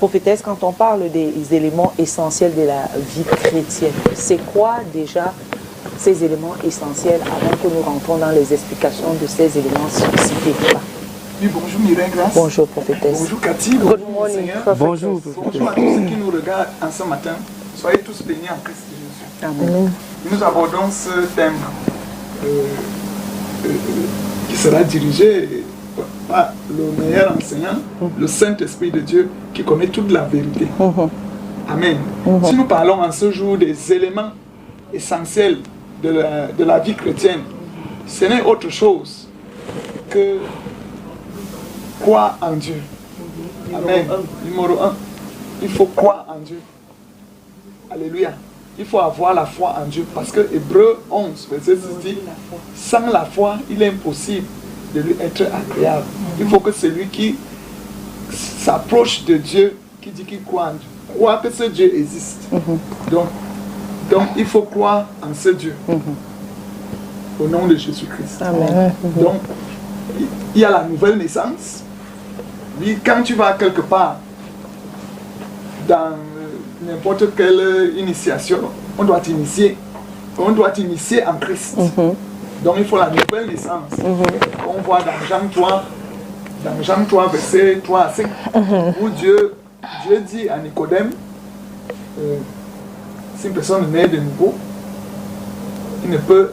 Prophétesse, quand on parle des éléments essentiels de la vie chrétienne, c'est quoi déjà ces éléments essentiels avant que nous rentrons dans les explications de ces éléments cités là? Oui, bonjour Mireille Grace. Bonjour prophétesse. Bonjour Cathy. Good morning, Seigneur. bonjour. Bonjour à tous ceux qui nous regardent en ce matin. Soyez tous bénis en Christ Jésus. Amen. Nous abordons ce thème qui sera dirigé par le meilleur enseignant, le Saint-Esprit de Dieu, qui connaît toute la vérité. Amen. Si nous parlons en ce jour des éléments essentiels de la vie chrétienne, ce n'est autre chose que croire en Dieu. Amen. Numéro 1, il faut croire en Dieu. Alléluia. Il faut avoir la foi en Dieu. Parce que Hébreux 11, verset 6 dit, sans la foi, il est impossible de lui être agréable. Il faut que celui qui s'approche de Dieu, qui dit qu'il croit en Dieu, croit que ce Dieu existe. Donc il faut croire en ce Dieu. Au nom de Jésus-Christ. Amen. Donc, il y a la nouvelle naissance. Oui, quand tu vas quelque part, dans n'importe quelle initiation, on doit t'initier. On doit t'initier en Christ. Donc il faut la nouvelle naissance. On voit dans Jean 3, verset 3 à 5, où Dieu dit à Nicodème, si une personne naît de nouveau, il ne peut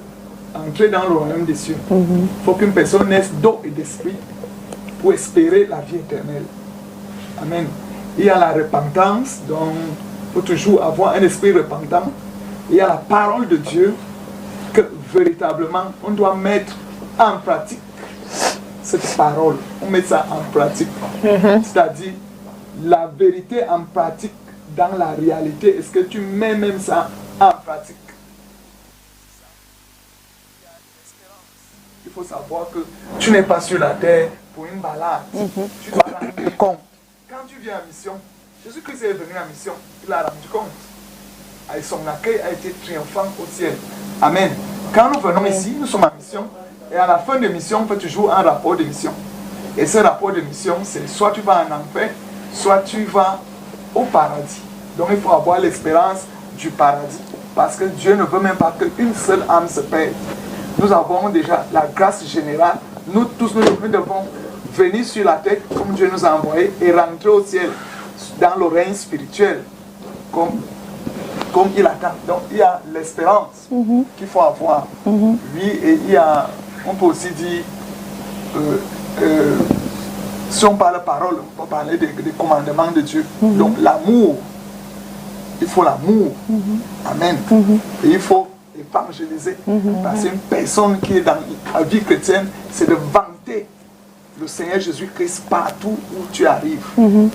entrer dans le royaume des cieux. Il faut qu'une personne naisse d'eau et d'esprit pour espérer la vie éternelle. Amen. Il y a la repentance, donc il faut toujours avoir un esprit repentant. Il y a la parole de Dieu que véritablement on doit mettre en pratique cette parole. On met ça en pratique. C'est-à-dire la vérité en pratique dans la réalité. Est-ce que tu mets même ça en pratique? Il faut savoir que tu n'es pas sur la terre pour une balade. Tu dois rendre compte. Quand tu viens en mission, Jésus-Christ est venu en mission, il a rendu compte. Et son accueil a été triomphant au ciel. Amen. Quand nous venons ici, nous sommes en mission. Et à la fin de mission, on fait toujours un rapport de mission. Et ce rapport de mission, c'est soit tu vas en enfer, soit tu vas au paradis. Donc il faut avoir l'espérance du paradis. Parce que Dieu ne veut même pas qu'une seule âme se perde. Nous avons déjà la grâce générale. Nous tous, nous devons venir sur la terre comme Dieu nous a envoyés et rentrer au ciel dans le règne spirituel comme il attend. Donc il y a l'espérance qu'il faut avoir. Oui, et il y a, on peut aussi dire, si on parle de parole, on peut parler des commandements de Dieu. Donc l'amour, il faut l'amour. Amen. Et il faut évangéliser. Parce qu'une personne qui est dans la vie chrétienne, c'est de vanter le Seigneur Jésus-Christ partout où tu arrives.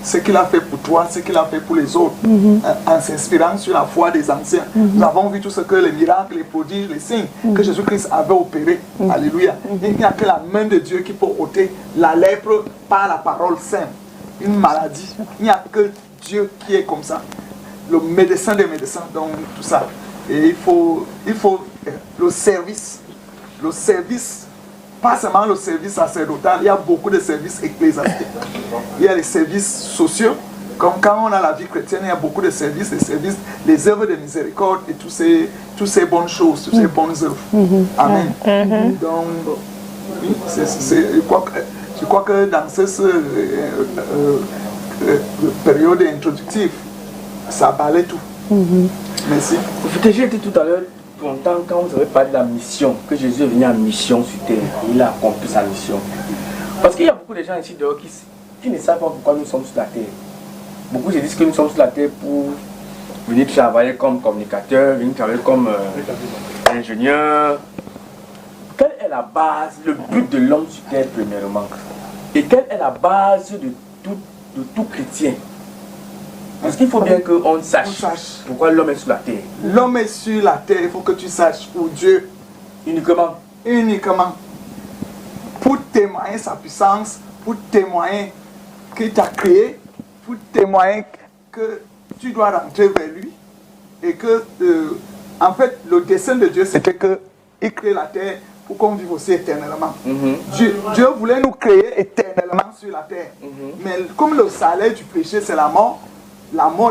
Ce qu'il a fait pour toi, ce qu'il a fait pour les autres, en s'inspirant sur la foi des anciens. Nous avons vu tout ce que les miracles, les prodiges, les signes que Jésus-Christ avait opérés. Alléluia. Il n'y a que la main de Dieu qui peut ôter la lèpre par la parole sainte. Une maladie. Il n'y a que Dieu qui est comme ça. Le médecin des médecins, donc tout ça. Et il faut le service, pas seulement le service sacerdotal, il y a beaucoup de services ecclésiastiques. Il y a les services sociaux, comme quand on a la vie chrétienne, il y a beaucoup de services, les œuvres de miséricorde et toutes ces bonnes choses, toutes ces bonnes œuvres. Amen. Donc, oui, je crois que dans cette période introductive, ça balait tout. Merci. J'ai été tout à l'heure content quand vous avez parlé de la mission, que Jésus est venu en mission sur terre. Il a accompli sa mission. Parce qu'il y a beaucoup de gens ici dehors qui ne savent pas pourquoi nous sommes sur la terre. Beaucoup se disent que nous sommes sur la terre pour venir travailler comme communicateur, venir travailler comme ingénieur. Quelle est la base, le but de l'homme sur terre premièrement? Et quelle est la base de tout chrétien? Parce qu'il faut bien qu'on sache pourquoi l'homme est sur la terre. L'homme est sur la terre, il faut que tu saches pour Dieu. Uniquement. Pour témoigner sa puissance, pour témoigner qu'il t'a créé, pour témoigner que tu dois rentrer vers lui. Et que, en fait, le dessein de Dieu, c'était qu'il crée la terre pour qu'on vive aussi éternellement. Dieu voulait nous créer éternellement sur la terre. Mais comme le salaire du péché, c'est la mort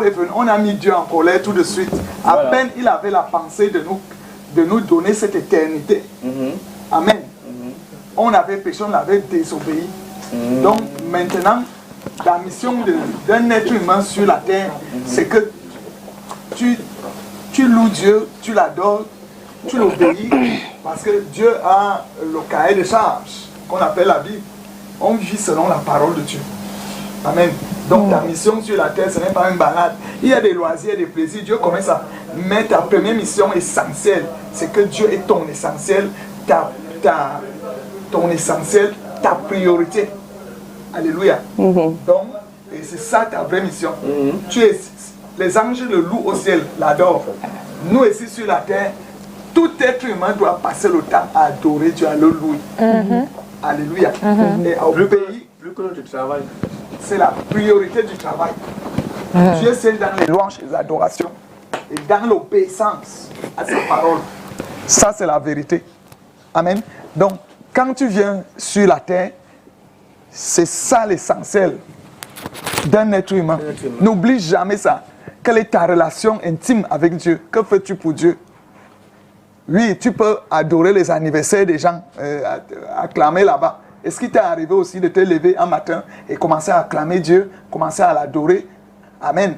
est venue. On a mis Dieu en colère tout de suite. À peine il avait la pensée de nous donner cette éternité. Amen. On avait péché, on avait désobéi. Donc maintenant, la mission d'un être humain sur la terre, c'est que tu loues Dieu, tu l'adores, tu l'obéis, parce que Dieu a le cahier de charges qu'on appelle la Bible. On vit selon la parole de Dieu. Amen. Donc ta mission sur la terre, ce n'est pas une balade. Il y a des loisirs, des plaisirs. Dieu commence à mettre ta première mission essentielle. C'est que Dieu est ton essentiel, ton essentiel, ta priorité. Alléluia. Donc, et c'est ça ta vraie mission. Les anges le louent au ciel, l'adorent. Nous ici sur la terre, tout être humain doit passer le temps à adorer Dieu, à le louer. Alléluia. Et au pays, Plus que notre travail. c'est la priorité du travail. Dieu c'est dans les louanges et les adorations et dans l'obéissance à sa parole. Ça c'est la vérité. Amen. Donc, quand tu viens sur la terre, c'est ça l'essentiel d'un être humain. N'oublie jamais ça. Quelle est ta relation intime avec Dieu? Que fais-tu pour Dieu? Oui, tu peux adorer les anniversaires des gens, acclamer là-bas. Est-ce qu'il t'est arrivé aussi de te lever un matin et commencer à acclamer Dieu, commencer à l'adorer? Amen.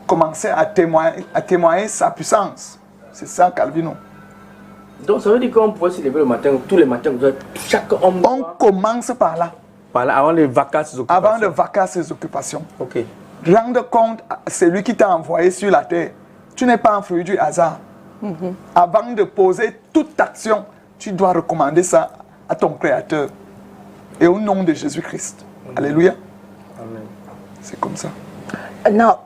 Commencer à témoigner sa puissance. C'est ça, Calvino. Donc ça veut dire qu'on pourrait se lever le matin, tous les matins, chaque homme... On commence par là. Voilà, avant les vacances, ses occupations. Avant de vacances, ses occupations. Ok. Rendre compte, c'est lui qui t'a envoyé sur la terre. Tu n'es pas un fruit du hasard. Avant de poser toute action, tu dois recommander ça à ton Créateur. Et au nom de Jésus-Christ. Alléluia. Amen. C'est comme ça. Now,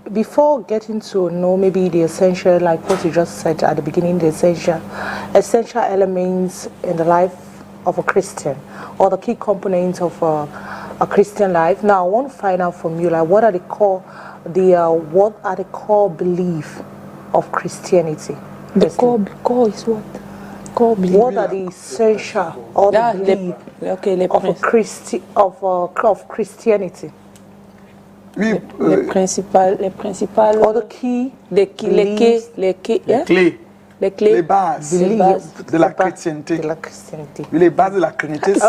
before getting to know maybe the essential, like what you just said at the beginning, the essential elements in the life of a Christian, or the key components of a Christian life. Now, I want to find out from you, like, what are the core beliefs of Christianity? The core is what? Core belief. What are the essential or the belief of Christianity? Oui, les principales Or the key les clés les bases de la chrétienté. De la chrétienté. Oui, les bases de la chrétienté, c'est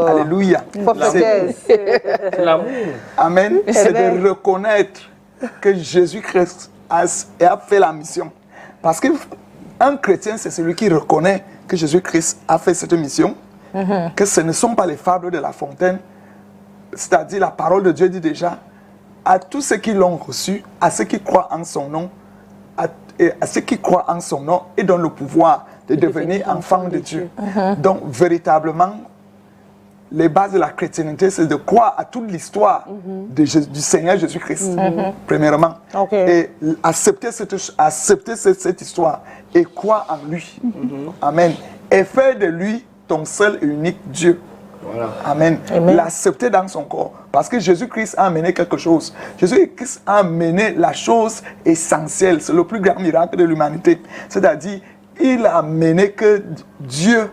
Alléluia. C'est l'amour. Amen. C'est de reconnaître que Jésus-Christ a fait la mission. Parce qu'un chrétien, c'est celui qui reconnaît que Jésus-Christ a fait cette mission, que ce ne sont pas les fables de La Fontaine, c'est-à-dire la parole de Dieu dit déjà à tous ceux qui l'ont reçu, à ceux qui croient en son nom, à ceux qui croient en son nom et donnent le pouvoir de devenir enfants de Dieu. Donc, véritablement, les bases de la chrétienté, c'est de croire à toute l'histoire du Seigneur Jésus-Christ, premièrement. Et accepter cette histoire et croire en lui. Amen. Et faire de lui ton seul et unique Dieu. Voilà. Amen. L'accepter dans son corps. Parce que Jésus-Christ a amené quelque chose. Jésus-Christ a amené la chose essentielle. C'est le plus grand miracle de l'humanité. C'est-à-dire, il a amené que Dieu,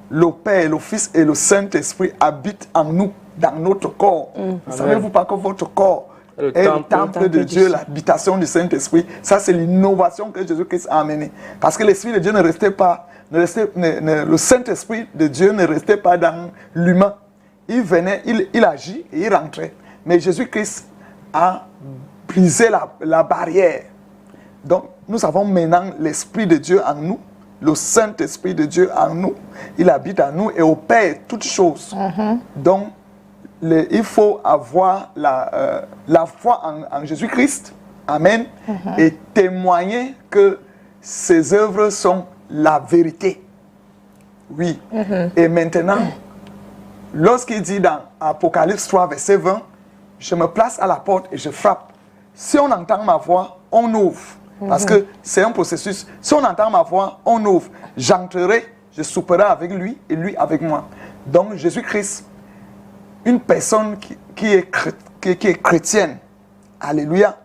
le Père, le Fils et le Saint-Esprit habitent en nous, dans notre corps. Ne savez-vous pas que votre corps est le temple de Dieu, l'habitation du Saint-Esprit? Ça, c'est l'innovation que Jésus-Christ a amenée. Parce que l'Esprit de Dieu ne restait pas, le Saint-Esprit de Dieu ne restait pas dans l'humain. Il venait, il agit et il rentrait. Mais Jésus-Christ a brisé la barrière. Donc, nous avons maintenant l'Esprit de Dieu en nous, le Saint-Esprit de Dieu en nous. Il habite en nous et opère toutes choses. Donc, il faut avoir la foi en Jésus-Christ. Amen. Et témoigner que ses œuvres sont la vérité. Oui. Et maintenant, lorsqu'il dit dans Apocalypse 3, verset 20, je me place à la porte et je frappe. Si on entend ma voix, on ouvre. Parce que c'est un processus. Si on entend ma voix, on ouvre. J'entrerai, je souperai avec lui et lui avec moi. Donc Jésus-Christ, une personne qui est chrétienne, alléluia,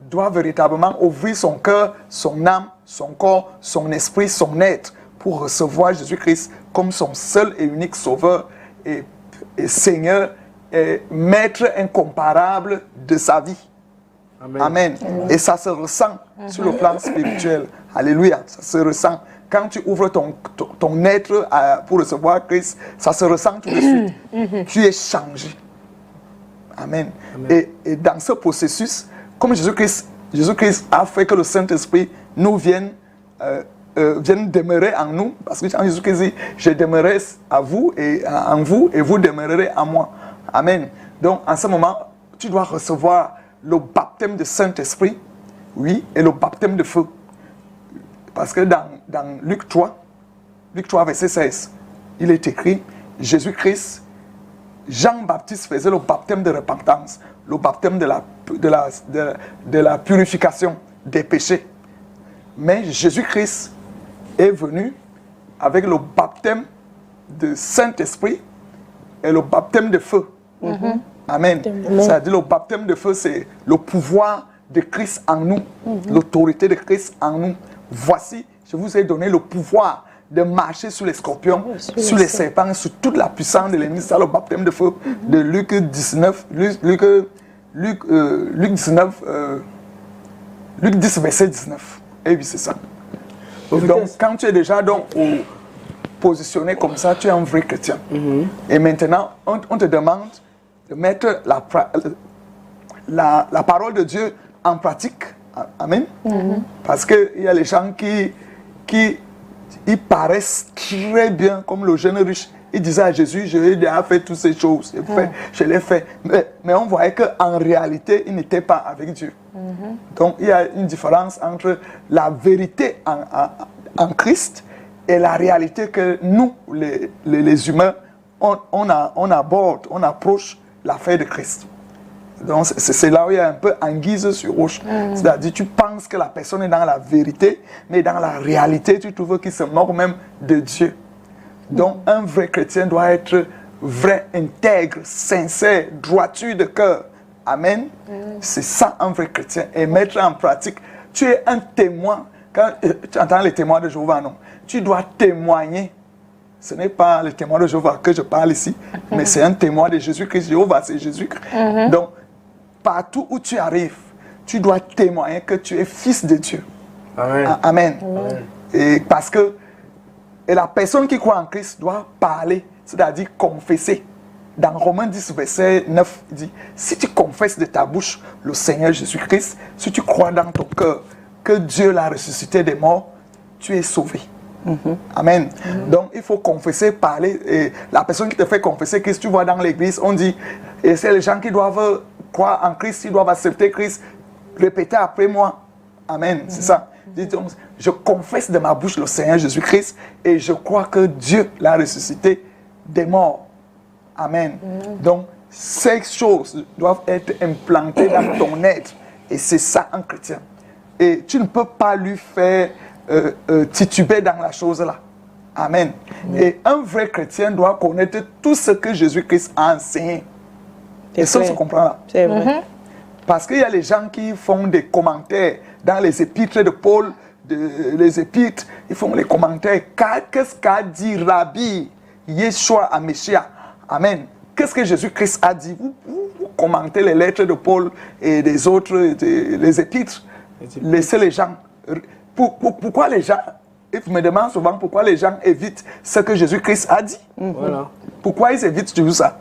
doit véritablement ouvrir son cœur, son âme, son corps, son esprit, son être pour recevoir Jésus-Christ comme son seul et unique sauveur et Seigneur et maître incomparable de sa vie. Amen. Amen. Et ça se ressent sur le plan spirituel. Alléluia. Ça se ressent. Quand tu ouvres ton être pour recevoir Christ, ça se ressent tout de suite. Tu es changé. Amen. Et dans ce processus, comme Jésus-Christ a fait que le Saint-Esprit nous vienne demeurer en nous, parce que quand Jésus-Christ dit, je demeurerai à vous et en vous, et vous demeurerez en moi. Amen. Donc, en ce moment, tu dois recevoir le baptême de Saint-Esprit, oui, et le baptême de feu. Parce que dans Luc 3, verset 16, il est écrit, Jésus-Christ, Jean-Baptiste faisait le baptême de repentance, le baptême de la purification des péchés. Mais Jésus-Christ est venu avec le baptême de Saint-Esprit et le baptême de feu. Amen. C'est-à-dire le baptême de feu, c'est le pouvoir de Christ en nous, l'autorité de Christ en nous. Voici, je vous ai donné le pouvoir de marcher sur les scorpions, sur les serpents, sur toute la puissance de l'ennemi. C'est le baptême de feu de Luc 19, Luc 10, verset 19. Et oui, c'est ça. Donc, quand tu es déjà positionné comme ça, tu es un vrai chrétien. Et maintenant, on te demande de mettre la parole de Dieu en pratique. Amen. Parce qu'il y a les gens qui ils paraissent très bien, comme le jeune riche. Il disait à Jésus, je lui ai déjà fait toutes ces choses. Je l'ai fait. Mais on voyait qu'en réalité, il n'était pas avec Dieu. Donc, il y a une différence entre la vérité en Christ et la réalité que nous, les humains, on aborde, on approche l'affaire de Christ. Donc, c'est là où il y a un peu anguille sur roche. C'est-à-dire, tu penses que la personne est dans la vérité, mais dans la réalité, tu trouves qu'il se moque même de Dieu. Donc, un vrai chrétien doit être vrai, intègre, sincère, droiture de cœur. Amen. C'est ça, un vrai chrétien. Et mettre en pratique. Tu es un témoin. Quand tu entends les témoins de Jéhovah, non. Tu dois témoigner. Ce n'est pas le témoin de Jéhovah que je parle ici, mais c'est un témoin de Jésus-Christ. Jéhovah, c'est Jésus-Christ. Donc, partout où tu arrives, tu dois témoigner que tu es fils de Dieu. Amen. Amen. Et parce que la personne qui croit en Christ doit parler, c'est-à-dire confesser. Dans Romains 10, verset 9, il dit, si tu confesses de ta bouche le Seigneur Jésus-Christ, si tu crois dans ton cœur que Dieu l'a ressuscité des morts, tu es sauvé. Amen. Donc, il faut confesser, parler. Et la personne qui te fait confesser Christ, tu vois dans l'église, on dit, et c'est les gens qui doivent croire en Christ, ils doivent accepter Christ. Répétez après moi. Amen. C'est ça. Donc, je confesse de ma bouche le Seigneur Jésus-Christ et je crois que Dieu l'a ressuscité des morts. Amen. Donc, ces choses doivent être implantées dans ton être. Et c'est ça un chrétien. Et tu ne peux pas lui faire tituber dans la chose là. Amen. Et un vrai chrétien doit connaître tout ce que Jésus-Christ a enseigné. Et ça, on se comprend là. C'est vrai. Parce qu'il y a les gens qui font des commentaires dans les épîtres de Paul, les épîtres, ils font les commentaires. Qu'est-ce qu'a dit Rabbi Yeshua à Messia? Amen. Qu'est-ce que Jésus-Christ a dit? Vous commentez les lettres de Paul et des autres, les épîtres. Laissez les gens. Pourquoi les gens, ils me demandent souvent pourquoi les gens évitent ce que Jésus-Christ a dit. Voilà. Pourquoi ils évitent toujours ça?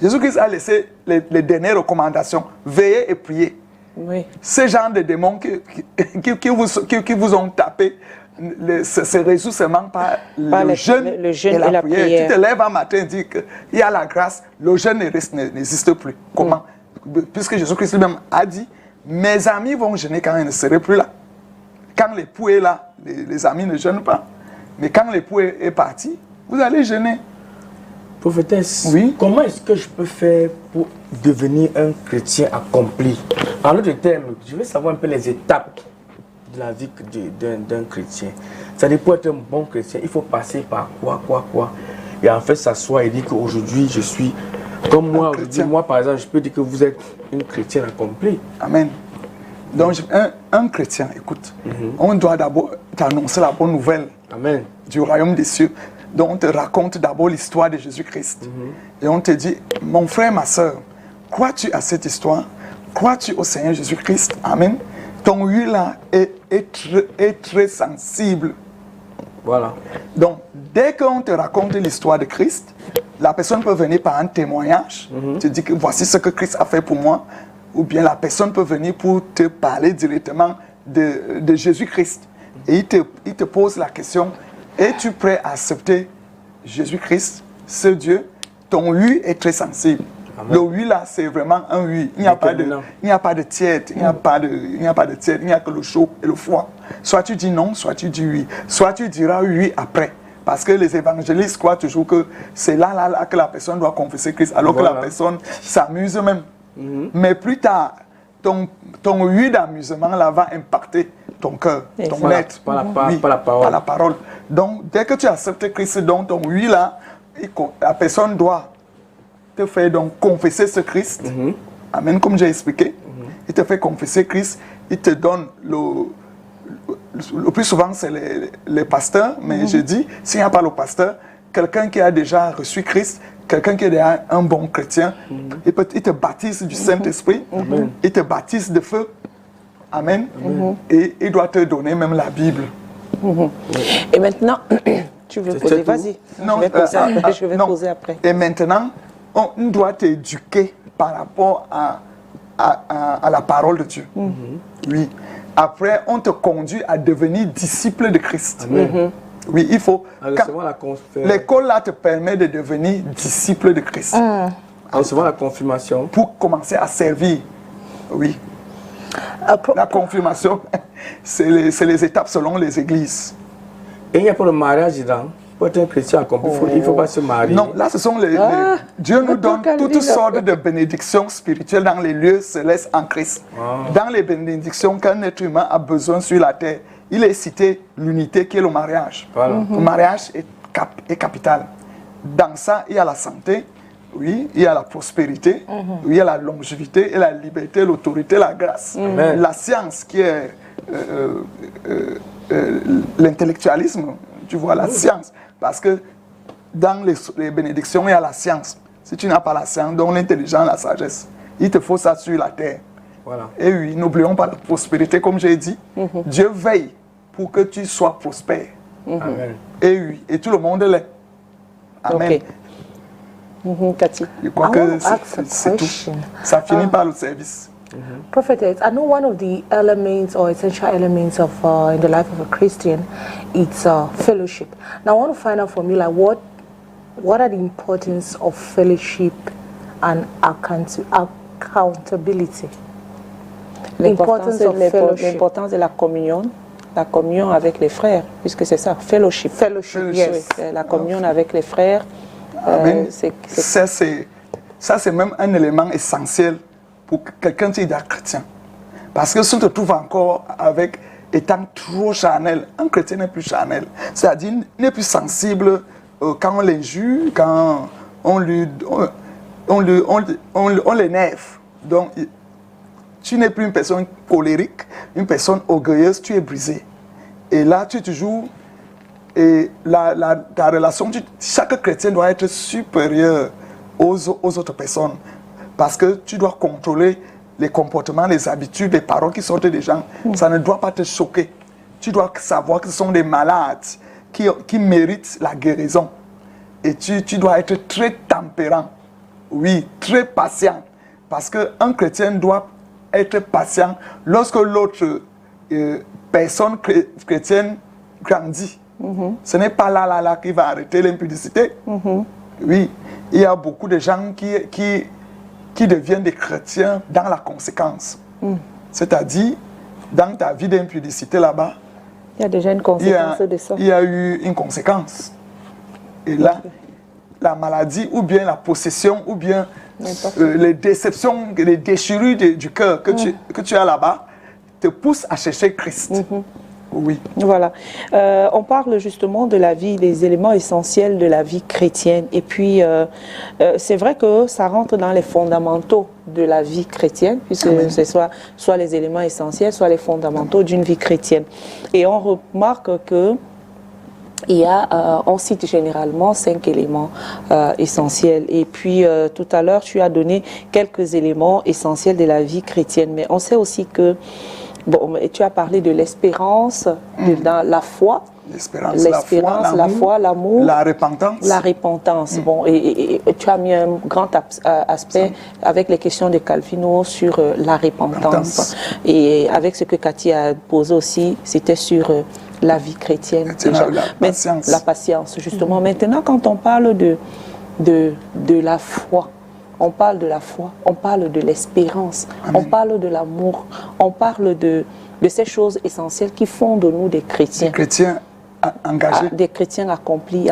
Jésus-Christ a laissé les dernières recommandations. Veillez et priez. Oui. Ces gens de démons qui vous ont tapé se résout seulement par le jeûne et la prière. Tu te lèves un matin et dis qu'il y a la grâce, le jeûne n'existe plus. Comment? Puisque Jésus-Christ lui-même a dit, mes amis vont jeûner quand ils ne seraient plus là. Quand l'époux est là, les amis ne jeûnent pas. Mais quand l'époux est parti, vous allez jeûner. Prophétesse, oui? Comment est-ce que je peux faire pour devenir un chrétien accompli? En d'autres termes, je veux savoir un peu les étapes de la vie d'un chrétien. C'est-à-dire, pour être un bon chrétien, il faut passer par quoi. Et en fait, s'asseoir et dire qu'aujourd'hui, je suis comme moi. Aujourd'hui, moi, par exemple, je peux dire que vous êtes une chrétienne accomplie. Amen. Donc, un chrétien, écoute, on doit d'abord t'annoncer la bonne nouvelle Amen. du royaume des cieux. Donc on te raconte d'abord l'histoire de Jésus-Christ. Et on te dit, mon frère, ma soeur, crois-tu à cette histoire? Crois-tu au Seigneur Jésus-Christ? Amen. Ton oui là est très sensible. Voilà. Donc, dès qu'on te raconte l'histoire de Christ, la personne peut venir par un témoignage, te dire que voici ce que Christ a fait pour moi, ou bien la personne peut venir pour te parler directement de Jésus-Christ. Et il te pose la question, es-tu prêt à accepter Jésus-Christ, ce Dieu? Ton oui est très sensible. Amen. Le oui là, c'est vraiment un oui. Il n'y a pas de tiède, il n'y a pas de tiède, il n'y a que le chaud et le froid. Soit tu dis non, soit tu dis oui. Soit tu diras oui après. Parce que les évangélistes croient toujours que c'est là que la personne doit confesser Christ, alors que la personne s'amuse même. Mais plus tard, ton oui d'amusement là va impacter ton cœur, ton être. Par la parole. Donc, dès que tu acceptes Christ, donc ton oui là, la personne doit te faire donc confesser ce Christ. Amen, comme j'ai expliqué. Il te fait confesser Christ, il te donne le plus souvent c'est les pasteurs, mais je dis, s'il n'y a pas le pasteur, quelqu'un qui a déjà reçu Christ, quelqu'un qui est déjà un bon chrétien, il te baptise du Saint-Esprit, il te baptise de feu. Amen. Et il doit te donner même la Bible. Et maintenant, tu veux poser, vas-y. Non, je vais poser après. Et maintenant, on doit t'éduquer par rapport à la parole de Dieu. Oui. Après, on te conduit à devenir disciple de Christ. Oui, il faut. L'école là te permet de devenir disciple de Christ. En recevant la confirmation. Pour commencer à servir. Oui. La confirmation, c'est les étapes selon les églises. Et il n'y a pas de mariage dedans. Pour être un chrétien accompli, il ne faut pas se marier. Non, là, ce sont Dieu nous donne toutes sortes de bénédictions spirituelles dans les lieux célestes en Christ. Dans les bénédictions qu'un être humain a besoin sur la terre, il est cité l'unité qui est le mariage. Voilà. Le mariage est capital. Dans ça, il y a la santé, oui, il y a la prospérité, oui, il y a la longévité, et la liberté, l'autorité, la grâce. La science qui est l'intellectualisme, tu vois, la science. Parce que dans les bénédictions, il y a la science. Si tu n'as pas la science, donc l'intelligence, la sagesse, il te faut ça sur la terre. Voilà. Et oui, n'oublions pas la prospérité, comme j'ai dit. Dieu veille pour que tu sois prospère. Amen. Et oui, et tout le monde l'est. Amen. Cathy. Je crois que c'est tout. Ça finit par le service. Prophetess, I know one of the elements or essential elements of in the life of a Christian, it's fellowship. Now, I want to find out from you, like, what are the importance of fellowship and accountability? L'importance de la communion avec les frères, puisque c'est ça, fellowship. Yes. La communion avec les frères. Amen. Ça, c'est même un élément essentiel pour quelqu'un qui est chrétien. Parce que si on te trouve encore étant trop charnel, un chrétien n'est plus charnel. C'est-à-dire, n'est plus sensible quand on l'injure, quand on l'énerve. Donc, tu n'es plus une personne colérique, une personne orgueilleuse, tu es brisé. Et là, tu es toujours... Et ta relation, chaque chrétien doit être supérieur aux autres personnes. Parce que tu dois contrôler les comportements, les habitudes, les paroles qui sortent des gens. Ça ne doit pas te choquer. Tu dois savoir que ce sont des malades qui méritent la guérison. Et tu dois être très tempérant. Oui, très patient. Parce qu'un chrétien doit être patient lorsque l'autre personne chrétienne grandit. Ce n'est pas là qui va arrêter l'impudicité. Oui, il y a beaucoup de gens qui deviennent des chrétiens dans la conséquence. C'est-à-dire, dans ta vie d'impudicité là-bas, il y a déjà une conséquence de ça. Il y a eu une conséquence. Et là, la maladie, ou bien la possession, ou bien les déceptions, les déchirures du cœur que tu as là-bas, te poussent à chercher Christ. Oui. Voilà. On parle justement de la vie, des éléments essentiels de la vie chrétienne. Et puis, c'est vrai que ça rentre dans les fondamentaux de la vie chrétienne, puisque c'est soit les éléments essentiels, soit les fondamentaux d'une vie chrétienne. Et on remarque que il y a, on cite généralement 5 éléments essentiels. Et puis, tout à l'heure, tu as donné quelques éléments essentiels de la vie chrétienne. Mais on sait aussi que, bon, tu as parlé de l'espérance, dans la foi. L'espérance, la foi, l'amour, la repentance. La repentance. Bon, et tu as mis un grand aspect avec les questions de Calvino sur la repentance. Et avec ce que Cathy a posé aussi, c'était sur la vie chrétienne. Déjà. La patience, justement. Justement, quand on parle de la foi, on parle de la foi, on parle de l'espérance, on parle de l'amour, on parle de ces choses essentielles qui font de nous des chrétiens. Des chrétiens engagés. Des chrétiens accomplis.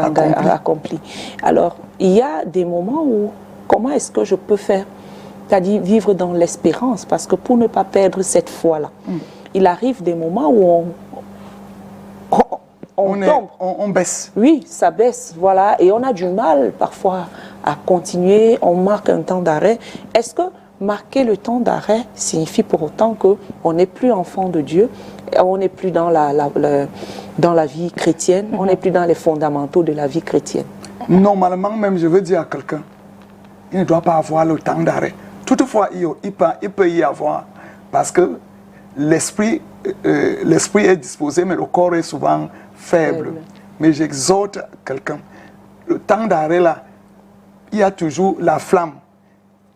Alors, il y a des moments où, comment est-ce que je peux faire, c'est-à-dire vivre dans l'espérance, parce que pour ne pas perdre cette foi-là, il arrive des moments où on tombe. On baisse. Oui, ça baisse, voilà. Et on a du mal parfois à continuer. On marque un temps d'arrêt. Est-ce que marquer le temps d'arrêt signifie pour autant qu'on n'est plus enfant de Dieu, on n'est plus dans la vie chrétienne, on n'est plus dans les fondamentaux de la vie chrétienne? Normalement, même, je veux dire à quelqu'un, il ne doit pas avoir le temps d'arrêt. Toutefois, il peut y avoir, parce que l'esprit est disposé, mais le corps est souvent faible. Mais j'exhorte quelqu'un, le temps d'arrêt là, il y a toujours la flamme.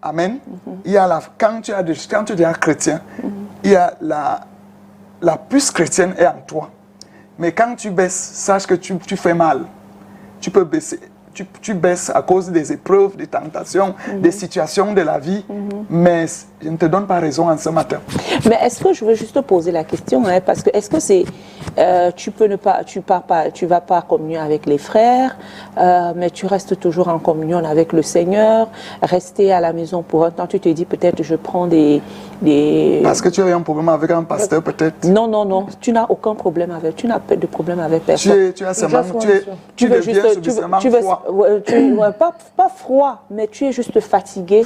Amen. Il y a quand tu es chrétien, il y a la puce chrétienne est en toi. Mais quand tu baisses, sache que tu fais mal. Tu peux baisser. Tu baisses à cause des épreuves, des tentations, des situations de la vie. Mais je ne te donne pas raison en ce matin. Mais est-ce que je veux juste te poser la question, hein, parce que est-ce que c'est tu vas pas communier avec les frères, mais tu restes toujours en communion avec le Seigneur, rester à la maison pour un temps, tu te dis peut-être je prends des... Parce que tu as eu un problème avec un pasteur peut-être. Non, tu n'as aucun problème avec, tu n'as pas de problème avec personne. Tu as seulement, tu deviens froid. Pas froid, mais tu es juste fatigué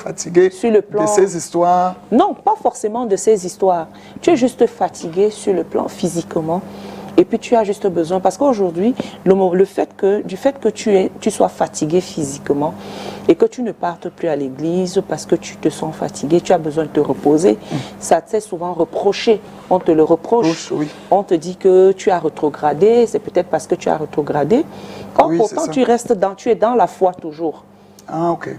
sur le plan... de ces histoires. Non, pas forcément de ces histoires. Tu es juste fatigué sur le plan physiquement. Et puis tu as juste besoin, parce qu'aujourd'hui, du fait que tu sois fatigué physiquement et que tu ne partes plus à l'église parce que tu te sens fatigué, tu as besoin de te reposer. Ça t'est souvent reproché, on te le reproche. On te dit que tu as rétrogradé, c'est peut-être parce que tu as rétrogradé. Or, pourtant, tu es dans la foi toujours. Ah, ok.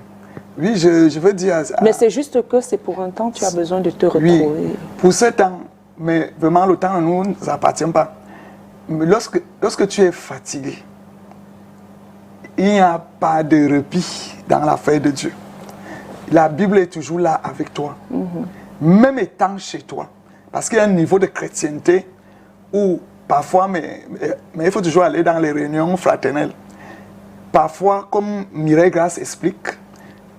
Oui, je veux dire... Mais c'est juste que c'est pour un temps, tu as besoin de te retrouver. Oui, pour ce temps, mais vraiment le temps ne nous appartient pas. Mais lorsque tu es fatigué, il n'y a pas de repos dans l'affaire de Dieu. La Bible est toujours là avec toi. Même étant chez toi. Parce qu'il y a un niveau de chrétienté où parfois, mais il faut toujours aller dans les réunions fraternelles. Parfois, comme Mireille Grace explique,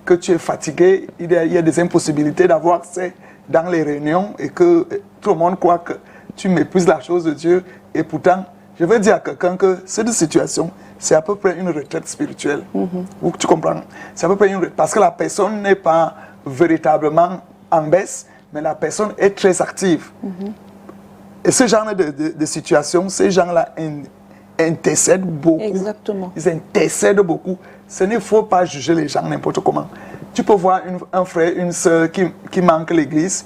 que tu es fatigué, il y a des impossibilités d'avoir accès dans les réunions et que tout le monde croit que tu méprises la chose de Dieu. Et pourtant, je veux dire à quelqu'un que cette situation, c'est à peu près une retraite spirituelle. Tu comprends? C'est à peu près une retraite. Parce que la personne n'est pas véritablement en baisse, mais la personne est très active. Et ce genre de situation, ces gens-là intercèdent beaucoup. Exactement. Ils intercèdent beaucoup. Il ne faut pas juger les gens n'importe comment. Tu peux voir un frère, une soeur qui manque l'église.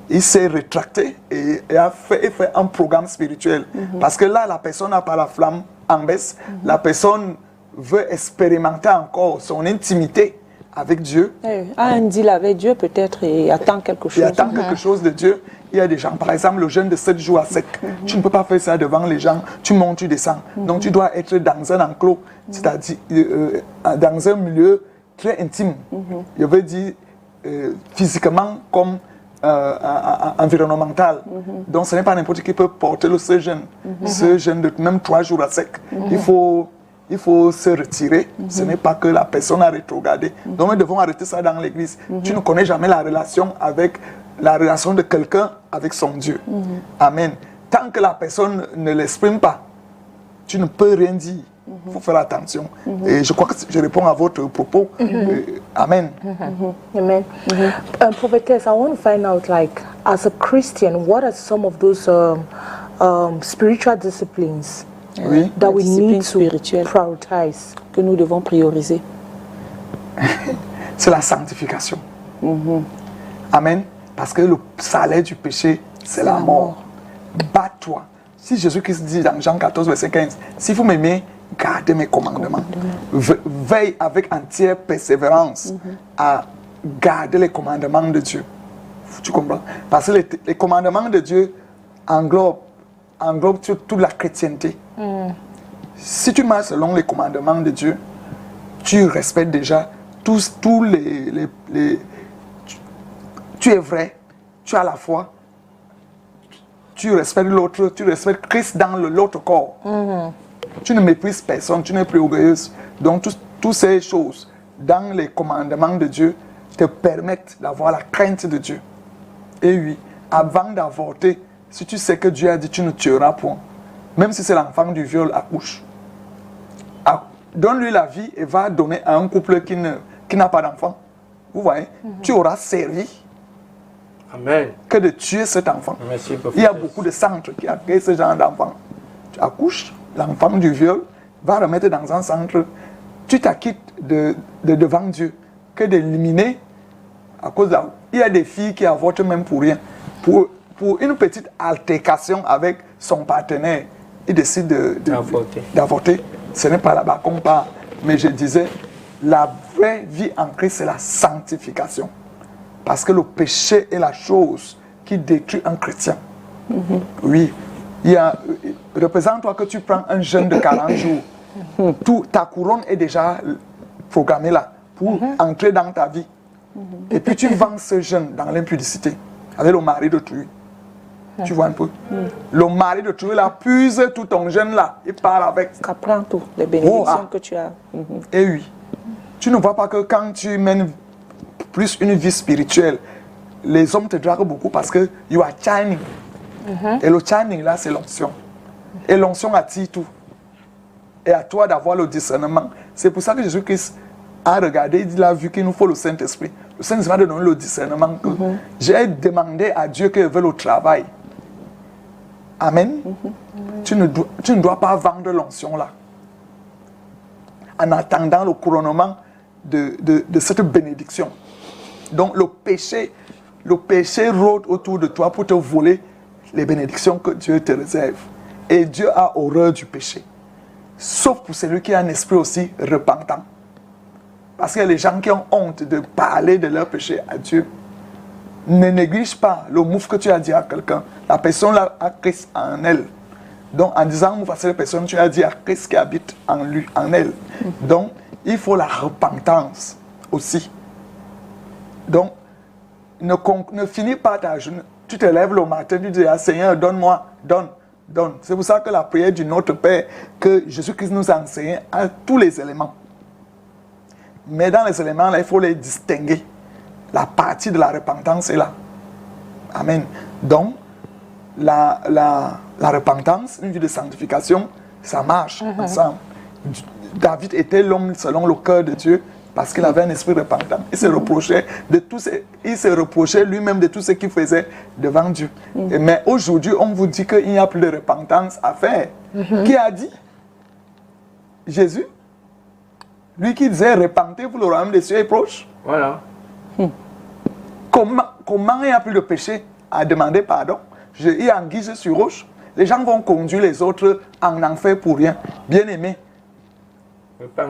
Il s'est rétracté et a fait un programme spirituel. Parce que là, la personne n'a pas la flamme en baisse. La personne veut expérimenter encore son intimité avec Dieu. Un deal avec Dieu peut-être et attend quelque chose. Il attend quelque chose de Dieu. Il y a des gens, par exemple, le jeûne de 7 jours à sec. Tu ne peux pas faire ça devant les gens. Tu montes, tu descends. Donc tu dois être dans un enclos, c'est-à-dire dans un milieu très intime. Je veux dire physiquement comme environnemental. Donc ce n'est pas n'importe qui peut porter ce jeûne. Ce jeûne de même 3 jours à sec. Il faut se retirer. Ce n'est pas que la personne a rétrogradé. Donc nous devons arrêter ça dans l'église. Tu ne connais jamais la relation de quelqu'un avec son Dieu. Amen. Tant que la personne ne l'exprime pas, tu ne peux rien dire. Il faut faire attention. Et je crois que je réponds à votre propos. Amen. Amen. Prophetess, I want to find out, like, as a Christian, what are some of those spiritual disciplines Oui. that we discipline need to spirituelle prioritize. que nous devons prioriser. C'est la sanctification. Amen. Parce que le salaire du péché, c'est la mort. Bats-toi. Si Jésus-Christ dit dans Jean 14, verset 15, si vous m'aimez, gardez mes commandements. Veille avec entière persévérance à garder les commandements de Dieu. Tu comprends? Parce que les commandements de Dieu englobent toute la chrétienté. Si tu marches selon les commandements de Dieu, tu respectes déjà tous les tu es vrai, tu as la foi, tu respectes l'autre, tu respectes Christ dans l'autre corps. Tu ne méprises personne, tu n'es plus orgueilleuse. Donc toutes ces choses dans les commandements de Dieu te permettent d'avoir la crainte de Dieu. Et oui, avant d'avorter, si tu sais que Dieu a dit tu ne tueras point, même si c'est l'enfant du viol, accouche. Donne-lui la vie et va donner à un couple qui n'a pas d'enfant. Vous voyez, tu auras servi Amen. que de tuer cet enfant. Merci, Il y a beaucoup de centres qui accueillent ce genre d'enfants. Tu accouches, l'enfant du viol va remettre dans un centre. Tu t'acquittes de devant Dieu que d'éliminer à cause de il y a des filles qui avortent même pour rien. Pour une petite altercation avec son partenaire, il décide d'avorter. Ce n'est pas là-bas qu'on parle. Mais je disais, la vraie vie en Christ, c'est la sanctification. Parce que le péché est la chose qui détruit un chrétien. Oui. Représente-toi que tu prends un jeûne de 40 jours. Ta couronne est déjà programmée là pour entrer dans ta vie. Et puis tu vends ce jeûne dans l'impudicité avec le mari d'autrui. Tu vois un peu? Le mari d'autrui là puise tout ton jeûne là. Il part avec. Ça prend tout, les bénédictions que tu as. Et oui. Tu ne vois pas que quand tu mènes plus une vie spirituelle, les hommes te draguent beaucoup parce que you are shining. Et le shining là, c'est l'onction. Et l'onction attire tout. Et à toi d'avoir le discernement. C'est pour ça que Jésus-Christ a regardé, il a vu qu'il nous faut le Saint-Esprit. Le Saint-Esprit va donner le discernement. J'ai demandé à Dieu qu'il veut le travail. Amen. Tu ne dois pas vendre l'onction là. En attendant le couronnement de cette bénédiction. Donc le péché rôde autour de toi pour te voler les bénédictions que Dieu te réserve. Et Dieu a horreur du péché. Sauf pour celui qui a un esprit aussi repentant. Parce qu'il y a les gens qui ont honte de parler de leur péché à Dieu. Ne néglige pas le mouf que tu as dit à quelqu'un. La personne là a Christ en elle. Donc en disant mouf à cette personne, tu as dit à Christ qui habite en lui, en elle. Donc il faut la repentance aussi. Donc ne finis pas ta journée. Tu te lèves le matin, tu dis, Seigneur, donne-moi, donne. C'est pour ça que la prière du Notre Père, que Jésus-Christ nous a enseigné, a tous les éléments. Mais dans les éléments, là, il faut les distinguer. La partie de la repentance est là. Amen. Donc, la repentance, une vie de sanctification, ça marche ensemble. David était l'homme selon le cœur de Dieu parce qu'il avait un esprit repentant. Il se reprochait lui-même de tout ce qu'il faisait devant Dieu. Mais aujourd'hui, on vous dit qu'il n'y a plus de repentance à faire. Qui a dit? Jésus. Lui qui disait, repentez-vous, le royaume des cieux est proche. Voilà. Comment il n'y a plus de péché à demander pardon? Il y a anguille sur roche. Les gens vont conduire les autres en enfer pour rien. Bien-aimé,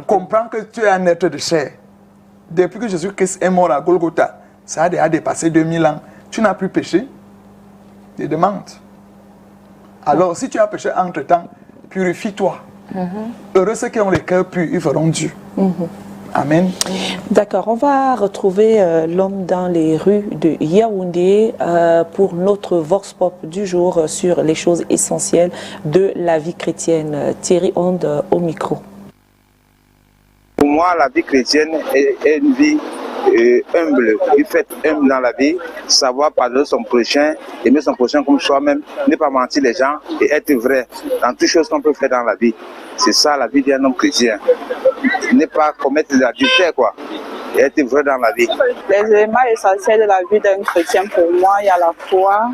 comprends que tu es un être de chair. Depuis que Jésus-Christ est mort à Golgotha, ça a déjà dépassé 2000 ans. Tu n'as plus péché. Je demande. Alors, si tu as péché entre-temps, purifie-toi. Heureux ceux qui ont les cœurs purs, ils feront Dieu. Amen. D'accord, on va retrouver l'homme dans les rues de Yaoundé pour notre Vox Pop du jour sur les choses essentielles de la vie chrétienne. Thierry Onde au micro. Pour moi, la vie chrétienne est une vie humble. Il faut être humble dans la vie, savoir pardonner son prochain, aimer son prochain comme soi-même, ne pas mentir les gens et être vrai dans toutes choses qu'on peut faire dans la vie. C'est ça la vie d'un homme chrétien. Ne pas commettre l'adultère, quoi. et être vrai dans la vie. Les éléments essentiels de la vie d'un chrétien, pour moi, il y a la foi,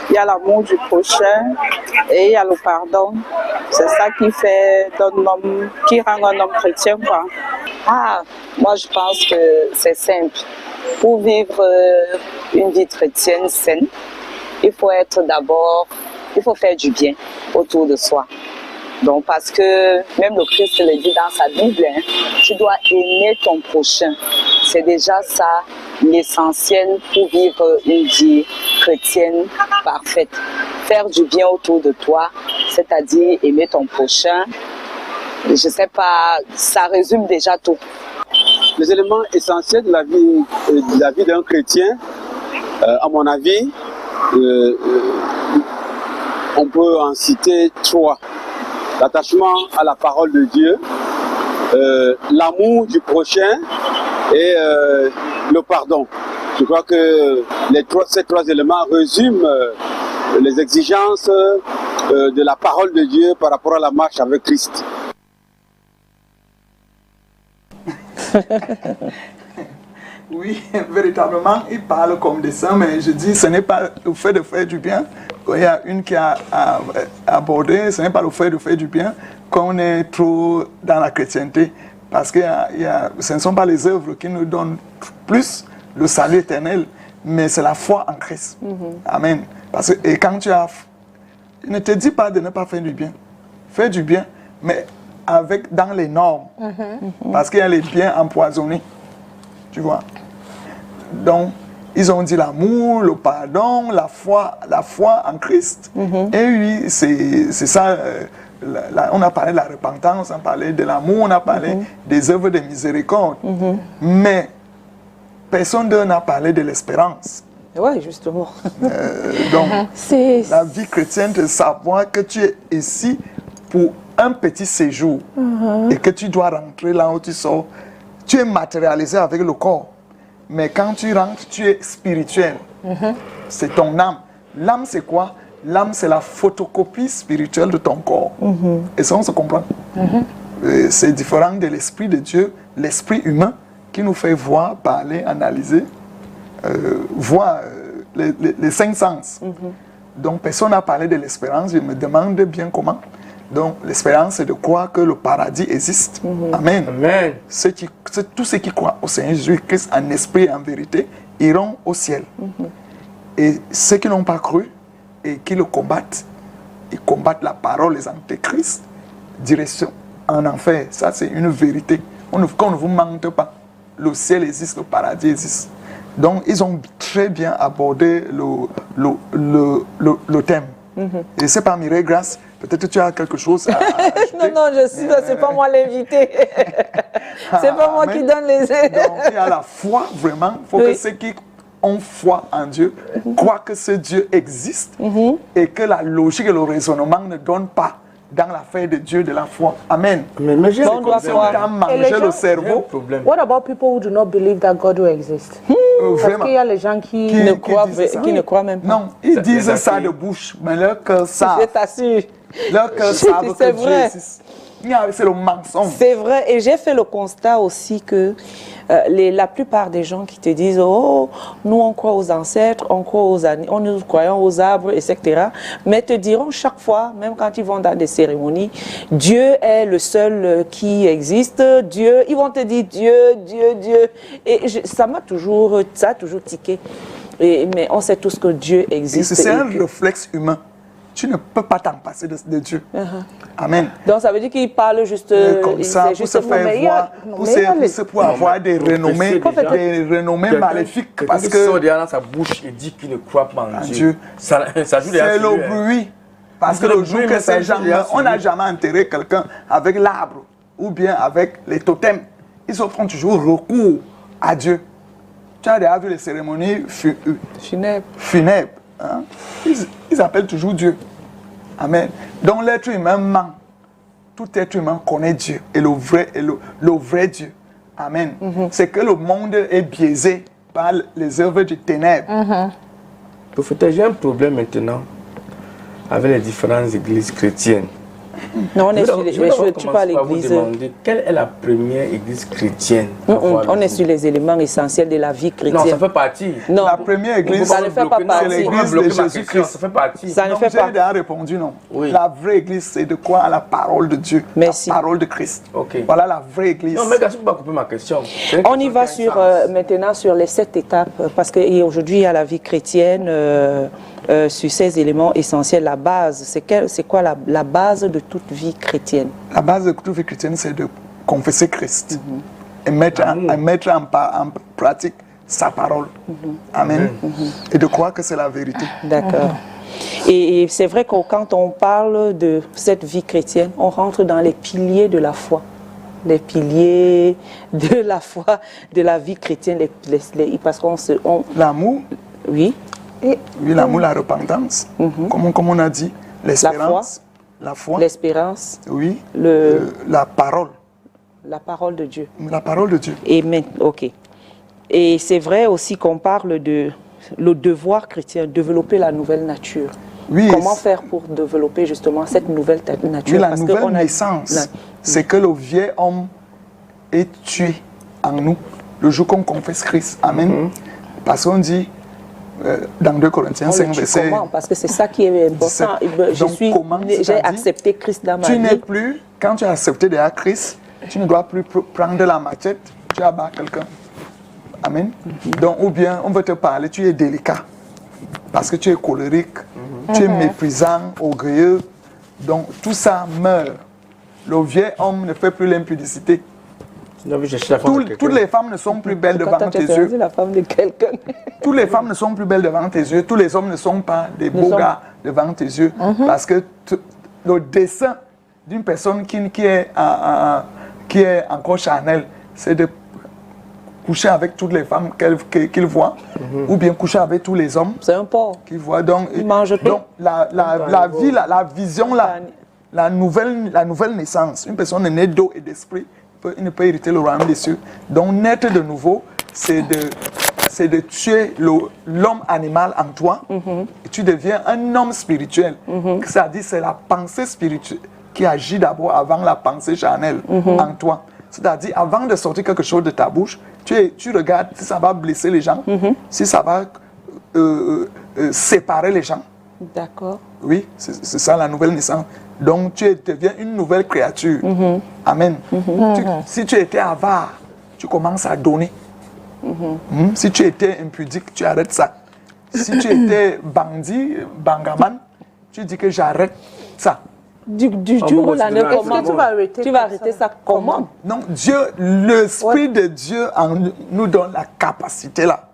il y a l'amour du prochain et il y a le pardon. C'est ça qui fait d'un homme, qui rend un homme chrétien, quoi. Ah, moi je pense que c'est simple. Pour vivre une vie chrétienne saine, il faut faire du bien autour de soi. Donc, parce que même le Christ le dit dans sa Bible, hein, tu dois aimer ton prochain. C'est déjà ça l'essentiel pour vivre une vie chrétienne parfaite. Faire du bien autour de toi, c'est-à-dire aimer ton prochain. Je ne sais pas, ça résume déjà tout. Les éléments essentiels de la vie d'un chrétien, à mon avis, on peut en citer 3. L'attachement à la parole de Dieu, l'amour du prochain et le pardon. Je crois que ces trois éléments résument les exigences de la parole de Dieu par rapport à la marche avec Christ. Oui, véritablement, il parle comme des saints, mais je dis, ce n'est pas le fait de faire du bien. Il y a une qui a abordé, ce n'est pas le fait de faire du bien qu'on est trop dans la chrétienté. Parce que ce ne sont pas les œuvres qui nous donnent plus le salut éternel, mais c'est la foi en Christ. Amen. Parce que, et quand il ne te dit pas de ne pas faire du bien. Fais du bien, mais dans les normes. Parce qu'il y a les biens empoisonnés. Tu vois. Donc, ils ont dit l'amour, le pardon, la foi en Christ. Et oui, c'est ça. On a parlé de la repentance, on a parlé de l'amour, on a parlé des œuvres de miséricorde. Mais personne n'a parlé de l'espérance. Oui, justement. Donc, la vie chrétienne, de savoir que tu es ici pour un petit séjour et que tu dois rentrer là où tu sors. Tu es matérialisé avec le corps, mais quand tu rentres, tu es spirituel. C'est ton âme. L'âme, c'est quoi? L'âme, c'est la photocopie spirituelle de ton corps. Et ça, on se comprend. C'est différent de l'esprit de Dieu, l'esprit humain, qui nous fait voir, parler, analyser, voir les 5 sens. Donc, personne n'a parlé de l'espérance. Je me demande bien comment. Donc, l'espérance, c'est de croire que le paradis existe. Amen. Amen. Tous ceux qui croient au Seigneur Jésus-Christ en esprit et en vérité iront au ciel. Et ceux qui n'ont pas cru et qui le combattent, ils combattent la parole, les antéchrists, direction en enfer. Ça, c'est une vérité. Qu'on ne vous mente pas. Le ciel existe, le paradis existe. Donc, ils ont très bien abordé le thème. Et c'est pas Mireille Grasse. Peut-être que tu as quelque chose à ajouter. Non, c'est pas moi l'invité. C'est pas moi qui donne les aides. Donc, il y a la foi, vraiment. Il faut que ceux qui ont foi en Dieu croient que ce Dieu existe et que la logique et le raisonnement ne donnent pas dans l'affaire de Dieu, de la foi. Amen. Mais j'ai on doit manger le cerveau. What about people who do not believe that God will exist? Parce qu'il y a les gens qui ne croient même pas. Non, ils disent ça de bouche, mais leur cœur savent. Je t'assure. Leur cœur savent que Dieu existe. C'est le mensonge. C'est vrai, et j'ai fait le constat aussi que la plupart des gens qui te disent « Oh, nous on croit aux ancêtres, on croit nous croyons aux arbres, etc. » Mais te diront chaque fois, même quand ils vont dans des cérémonies, Dieu est le seul qui existe, Dieu, ils vont te dire Dieu, Dieu, Dieu. Et ça a toujours tiqué. Mais on sait tous que Dieu existe. C'est un réflexe humain. Tu ne peux pas t'en passer de Dieu. Amen. Donc ça veut dire qu'il parle juste comme ça, pour se faire voir, pour avoir des renommées maléfiques. Parce que sort derrière dans sa bouche et dit qu'il ne croit pas en Dieu. Ça joue c'est le bruit. Parce que le jour que ces gens, on n'a jamais enterré quelqu'un avec l'arbre ou bien avec les totems. Ils font toujours recours à Dieu. Tu as déjà vu les cérémonies funèbres. Hein? Ils appellent toujours Dieu. Amen. Donc l'être humain ment. Tout être humain connaît Dieu et le vrai Dieu. Amen. C'est que le monde est biaisé par les œuvres du ténèbre. Prophète, j'ai un problème maintenant avec les différentes églises chrétiennes. Non, on est sur les, tu parles l'église. Quelle est la première église chrétienne? On est sur les éléments essentiels de la vie chrétienne. Non, ça fait partie. Non. La première église, ça ne fait pas partie. C'est l'église de Jésus-Christ. Ça fait partie. Ça ne Donc, fait j'ai pas. déjà répondu non. Oui. La vraie église, c'est de quoi? La parole de Dieu. Merci. La parole de Christ. Ok. Voilà la vraie église. Non, mais tu peux pas couper ma question. On y va sur, maintenant sur les 7 étapes, parce qu'aujourd'hui, il y a la vie chrétienne, sur ces éléments essentiels. La base, c'est quoi la base de toute vie chrétienne? La base de toute vie chrétienne, c'est de confesser Christ et mettre en pratique sa parole. Amen. Et de croire que c'est la vérité. D'accord. Et c'est vrai que quand on parle de cette vie chrétienne, on rentre dans les piliers de la foi. Les piliers de la foi, de la vie chrétienne, parce qu'on se... L'amour, Oui. oui, l'amour, la repentance, comme on a dit, l'espérance, la foi, L'espérance, oui, le- la parole de Dieu. de Dieu. Et ok. Et c'est vrai aussi qu'on parle de le devoir chrétien, développer la nouvelle nature. Oui, Comment faire pour développer justement cette nouvelle nature? oui, la Parce nouvelle qu'on a- naissance, c'est que le vieil homme est tué en nous le jour qu'on confesse Christ. Amen. Parce qu'on dit dans 2 Corinthiens On 5, le tue verset comment? Parce que c'est ça qui est important. 17. Donc, J'ai c'est-à-dire, accepté Christ dans ma tu n'es vie. plus, quand tu as accepté déjà Christ, tu ne dois plus prendre la machette, tu abats quelqu'un. Amen. Donc, ou bien, on veut te parler, tu es délicat. Parce que tu es colérique, tu es méprisant, orgueilleux. Donc, tout ça meurt. Le vieil homme ne fait plus l'impudicité. Toutes les femmes ne sont plus belles devant Quand tes tu as yeux. choisi la femme de quelqu'un. Toutes les femmes ne sont plus belles devant tes yeux. Tous les hommes ne sont pas des beaux gars devant tes yeux. Parce que le dessein d'une personne qui est encore charnelle, c'est de coucher avec toutes les femmes qu'il voit, ou bien coucher avec tous les hommes C'est un porc. qu'il voit. Donc, Il mange tout. donc la vie, la vision, la nouvelle naissance, une personne est née d'eau et d'esprit, il ne peut hériter le royaume des cieux. Donc, naître de nouveau, c'est de tuer l'homme animal en toi, et tu deviens un homme spirituel. C'est-à-dire, c'est la pensée spirituelle qui agit d'abord avant la pensée charnelle en toi. C'est-à-dire, avant de sortir quelque chose de ta bouche, tu regardes si ça va blesser les gens, si ça va séparer les gens. D'accord. Oui, c'est ça la nouvelle naissance. Donc tu deviens une nouvelle créature. Amen. Si tu étais avare, tu commences à donner. Si tu étais impudique, tu arrêtes ça. Si tu étais bandit, bangaman, tu dis que j'arrête ça. Du jour au lendemain, Est-ce comment que tu vas arrêter tu vas arrêter ça? Comment? Non, Dieu, l'Esprit de Dieu nous donne la capacité là.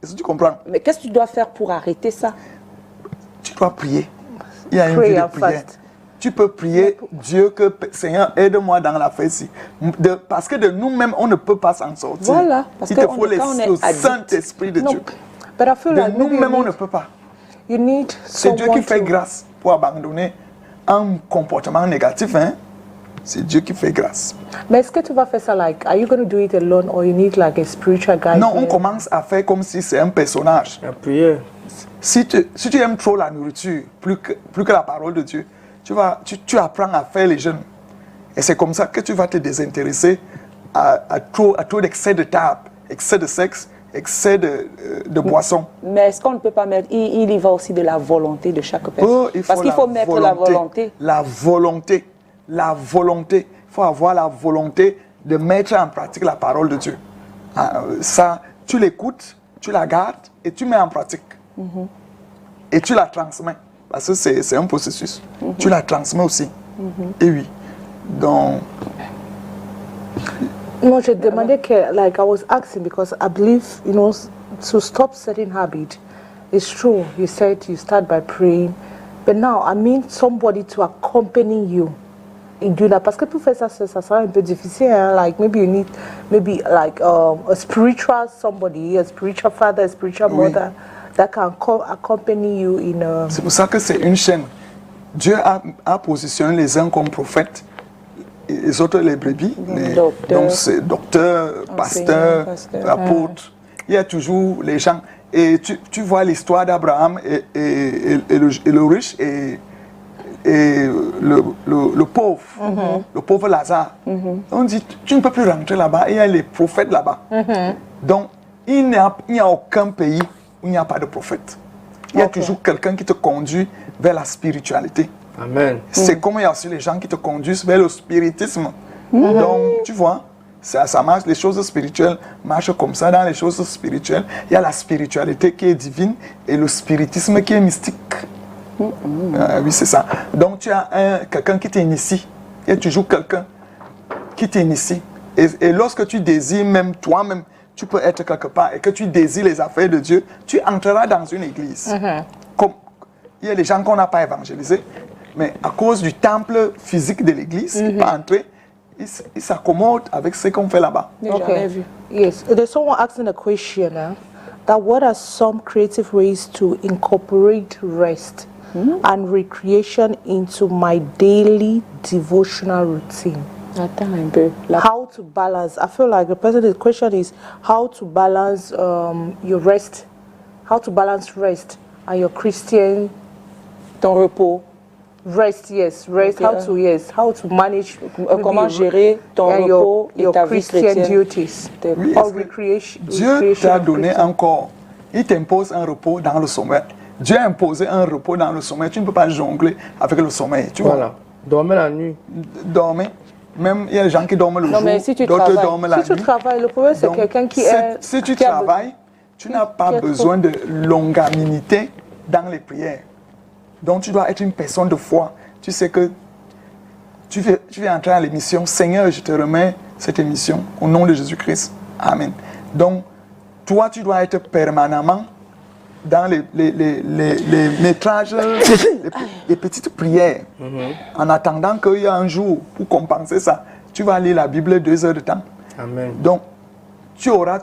Est-ce que tu comprends? Mais qu'est-ce que tu dois faire pour arrêter ça? Tu dois prier. Il y a une vie de prière. Tu peux prier, Dieu, que Seigneur, aide-moi dans la ici. Parce que de nous-mêmes, on ne peut pas s'en sortir. Voilà, parce il te que faut le Saint-Esprit de Dieu. But I feel De like nous-mêmes, on ne peut pas. you need C'est Dieu qui someone fait to- grâce pour abandonner un comportement négatif. Hein? C'est Dieu qui fait grâce. Mais est-ce que tu vas faire ça, like, are you going to do it alone or you need like a spiritual guide? Non, on there? commence à faire comme si c'est un personnage. La prière. Si tu aimes trop la nourriture, plus que la parole de Dieu, tu apprends à faire les jeûnes. Et c'est comme ça que tu vas te désintéresser à trop d'excès de table, excès de sexe, excès de boisson. Mais est-ce qu'on ne peut pas mettre... Il y va aussi de la volonté de chaque personne. Parce qu'il faut mettre la volonté. La volonté. La volonté. Il faut avoir la volonté de mettre en pratique la parole de Dieu. Ça, tu l'écoutes, tu la gardes et tu mets en pratique. Et tu la transmets. Parce que c'est un processus. Tu la transmets aussi. Et oui. Donc... No, je demandais que, like, I was asking because I believe, you know, to stop certain habit, it's true. You said you start by praying, but now I mean somebody to accompany you in doing that. Parce que pour faire ça, ça sera un peu difficile. Hein? Like maybe you need, maybe like a spiritual somebody, a spiritual father, a spiritual mother that can accompany you in. C'est pour ça que c'est une chaîne. Dieu a positionné les uns comme prophètes, les autres les brebis. Donc c'est docteur, pasteur, apôtre. Il y a toujours les gens. Et tu vois l'histoire d'Abraham et le riche et et le pauvre Lazare. On dit, tu ne peux plus rentrer là-bas, il y a les prophètes là-bas. Donc, il n'y a aucun pays où il n'y a pas de prophète. Il y a toujours quelqu'un qui te conduit vers la spiritualité. Amen. C'est comme il y a aussi les gens qui te conduisent vers le spiritisme. Donc, tu vois, ça marche, les choses spirituelles marchent comme ça. Dans les choses spirituelles, il y a la spiritualité qui est divine et le spiritisme qui est mystique. Oui, c'est ça. Donc, tu as quelqu'un qui t'initie. Il y a toujours quelqu'un qui t'initie. Et lorsque tu désires même toi-même, tu peux être quelque part et que tu désires les affaires de Dieu, tu entreras dans une église. Comme il y a des gens qu'on n'a pas évangélisés, mais à cause du temple physique de l'église, ils peuvent entrer, ils s'accommodent avec ce qu'on fait là-bas. Okay. Yes. There's someone asking a question that what are some creative ways to incorporate rest and recreation into my daily devotional routine? Attends un peu. How to balance? I feel like the question is how to balance your rest, how to balance rest and your Christian Ton repos. rest. Yes, rest. Okay. How to manage? Comment gérer ton repos et your ta vie Christian chrétienne. duties Oui, or est-ce que recreation? Dieu t'a of donné Christian. encore, il t'impose un repos dans le sommeil. Dieu a imposé un repos dans le sommeil. Tu ne peux pas jongler avec le sommeil. Tu Voilà. Dormez la nuit. vois, dormir. Même il y a des gens qui dorment le Non, jour, mais si tu d'autres travailles- dorment la Si nuit. tu travailles, le problème c'est Donc, quelqu'un qui si tu qui a travailles, tu n'as pas qui est besoin de longanimité dans les prières. Donc tu dois être une personne de foi. Tu sais que tu viens entrer à l'émission. Seigneur, je te remets cette émission au nom de Jésus-Christ. Amen. Donc, toi, tu dois être permanemment dans les métrages, les petites prières. En attendant qu'il y ait un jour pour compenser ça, tu vas lire la Bible 2 heures de temps. Amen. Donc, tu auras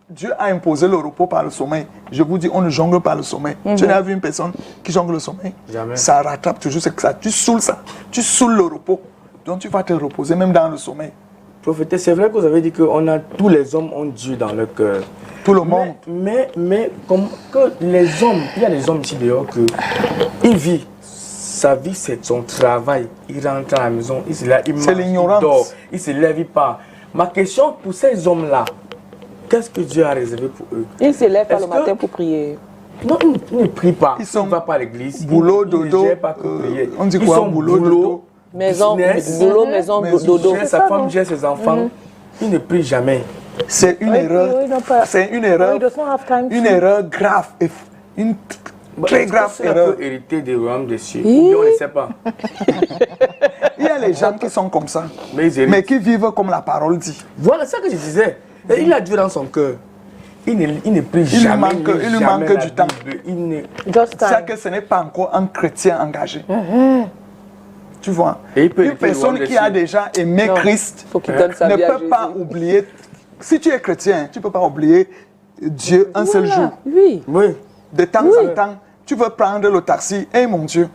Dieu a imposé le repos par le sommeil. Je vous dis, on ne jongle pas le sommeil. Tu n'as vu une personne qui jongle le sommeil? Jamais. Ça rattrape toujours, c'est que ça. Tu saoules ça. Tu saoules le repos. Donc, tu vas te reposer même dans le sommeil. Prophétesse, c'est vrai que vous avez dit que tous les hommes ont Dieu dans leur cœur. Tout le monde. Mais comme que les hommes, il y a des hommes ici dehors que il vit, sa vie c'est son travail. Il rentre à la maison, il se lève, il mange, l'ignorance. il dort, il se lève, il part. Ma question pour ces hommes-là, qu'est-ce que Dieu a réservé pour eux? Il se lève pas le Est-ce que- matin pour prier. Non, ils ne prient pas. Ils sont ne vont pas à l'église. boulot, Ils dodo, ne gèrent pas que prier. on dit Ils quoi, sont boulot, dodo? Maison, business, boulot, maison, dodo. gère sa femme, gère ses enfants. Ils ne prient jamais. C'est une erreur. oui, non, pas- C'est une erreur. he does not have time Une to- erreur grave. Une très Est-ce que grave cela erreur. peut hériter des royaumes des cieux. Ou bien on ne sait pas. Il y a les gens qui sont comme ça, Mais ils héritent. mais qui vivent comme la parole dit. Voilà ça que je disais. Et il a Dieu dans son cœur. Il ne prie lui jamais. manque- lit il lui jamais manque la du temps. Bible. Il ne... Just C'est time. que ce n'est pas encore un chrétien engagé. Tu vois? Et il peut Une hériter le personne royaume qui des a cieux. déjà aimé Non. Christ Faut qu'il donne sa ne vie à peut pas Jésus. oublier. Si tu es chrétien, tu ne peux pas oublier Dieu un seul jour. Oui, Oui. De temps en temps, tu veux prendre le taxi. Eh mon Dieu,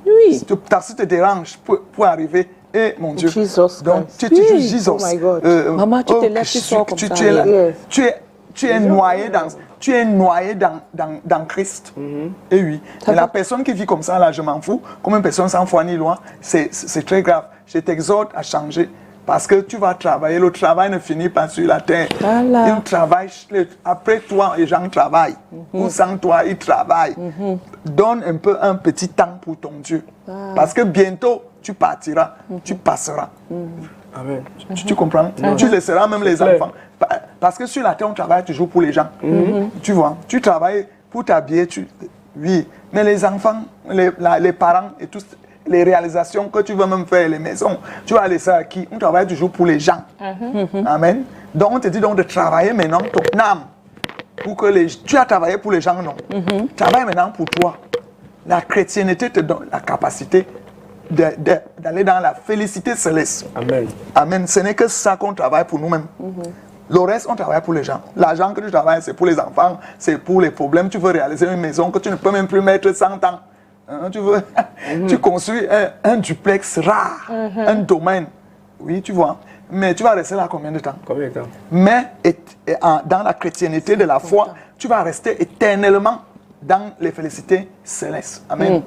oui. le taxi te dérange pour arriver. Eh mon Dieu. Jesus Donc Christ. tu dis Oui. Jesus. Oh my God. Maman, tu te lèves, je tu suis- sors comme ça, tu es là. yes. Tu es noyé dans Christ. Et oui. Mais la personne qui vit comme ça, là, je m'en fous. Comme une personne sans foi ni loi, c'est très grave. Je t'exhorte à changer. Parce que tu vas travailler. Le travail ne finit pas sur la terre. Voilà. Il travaille. Après toi, les gens travaillent. Ou sans toi, ils travaillent. Donne un petit temps pour ton Dieu. Parce que bientôt, tu partiras. Tu passeras. Amen. Tu comprends? Tu laisseras même les clair. enfants. Parce que sur la terre, on travaille toujours pour les gens. Tu vois, tu travailles pour t'habiller, oui. Mais les enfants, les parents et tous, les réalisations que tu veux même faire, les maisons, tu vas laisser à qui? On travaille toujours pour les gens. Amen. Donc on te dit donc de travailler maintenant ton âme. Pour que tu as travaillé pour les gens, non. Travaille maintenant pour toi. La chrétienté te donne la capacité d'aller dans la félicité céleste. Amen. Amen. Ce n'est que ça qu'on travaille pour nous-mêmes. Le reste, on travaille pour les gens. L'argent que tu travailles, c'est pour les enfants, c'est pour les problèmes. Tu veux réaliser une maison que tu ne peux même plus mettre 100 ans. Hein, tu construis un duplex rare, un domaine. Oui, tu vois. Mais tu vas rester là combien de temps? Combien de temps? Mais dans la chrétienté de la foi, tu vas rester éternellement. dans les félicités célestes. Amen.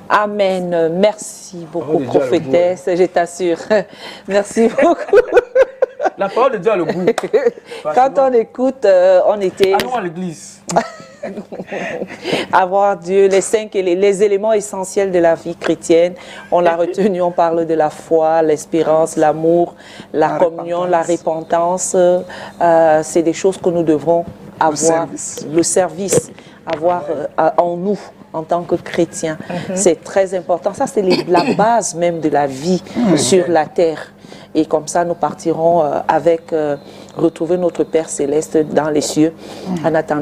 Amen. Merci beaucoup, prophétesse, je t'assure. Merci beaucoup. La parole de Dieu a le goût. Quand on écoute, on était... Allons à l'église. Avoir Dieu, les éléments essentiels de la vie chrétienne, on l'a retenu, on parle de la foi, l'espérance, l'amour, la communion, la repentance. C'est des choses que nous devrons avoir, le service avoir en nous en tant que chrétiens. C'est très important. Ça, c'est la base même de la vie sur la terre. Et comme ça, nous partirons retrouver notre Père Céleste dans les cieux en attendant.